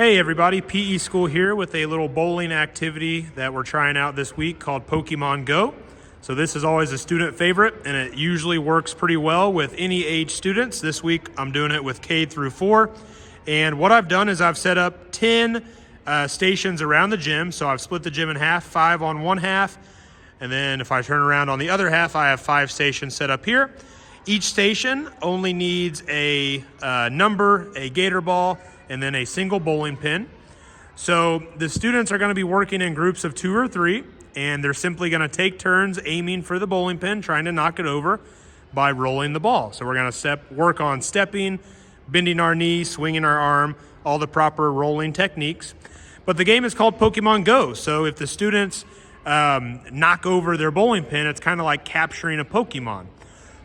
Hey everybody, PE School here with a little bowling activity that we're trying out this week called Pokemon Go. So this is always a student favorite and it usually works pretty well with any age students. This week I'm doing it with K through 4. And what I've done is I've set up 10 stations around the gym. So I've split the gym in half, 5 on one half. And then if I turn around on the other half, I have 5 stations set up here. Each station only needs a number, a gator ball, and then a single bowling pin. So the students are going to be working in groups of 2 or 3, and they're simply going to take turns aiming for the bowling pin, trying to knock it over by rolling the ball. So we're going to work on stepping, bending our knee, swinging our arm, all the proper rolling techniques. But the game is called Pokemon Go. So if the students knock over their bowling pin, it's kind of like capturing a Pokemon.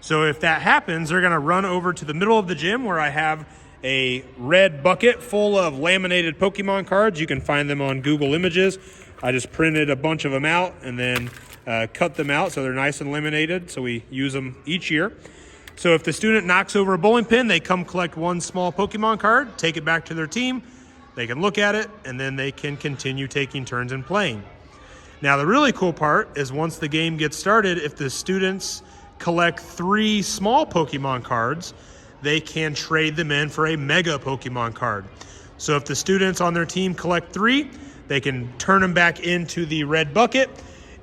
So if that happens, they're going to run over to the middle of the gym where I have a red bucket full of laminated Pokemon cards. You can find them on Google Images. I just printed a bunch of them out and then cut them out so they're nice and laminated, so we use them each year. So if the student knocks over a bowling pin, they come collect one small Pokemon card, take it back to their team, they can look at it, and then they can continue taking turns and playing. Now the really cool part is once the game gets started, if the students collect 3 small Pokemon cards, they can trade them in for a mega Pokemon card. So if the students on their team collect 3, they can turn them back into the red bucket,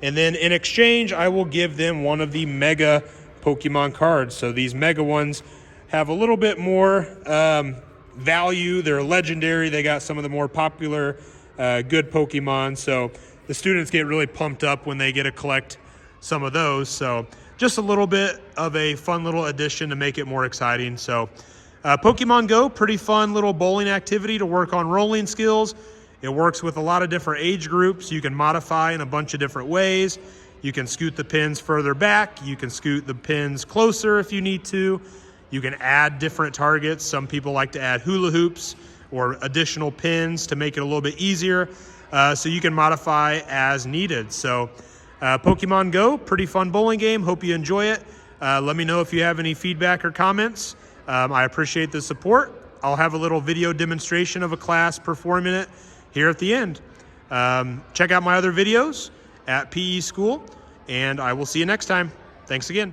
and then in exchange, I will give them one of the mega Pokemon cards. So these mega ones have a little bit more value. They're legendary. They got some of the more popular good Pokemon. So the students get really pumped up when they get to collect some of those. So just a little bit of a fun little addition to make it more exciting. So Pokemon Go, pretty fun little bowling activity to work on rolling skills. It works with a lot of different age groups. You can modify in a bunch of different ways. You can scoot the pins further back. You can scoot the pins closer if you need to. You can add different targets. Some people like to add hula hoops or additional pins to make it a little bit easier. So you can modify as needed. So Pokemon Go, pretty fun bowling game. Hope you enjoy it. Let me know if you have any feedback or comments. I appreciate the support. I'll have a little video demonstration of a class performing it here at the end. Check out my other videos at PE School, and I will see you next time. Thanks again.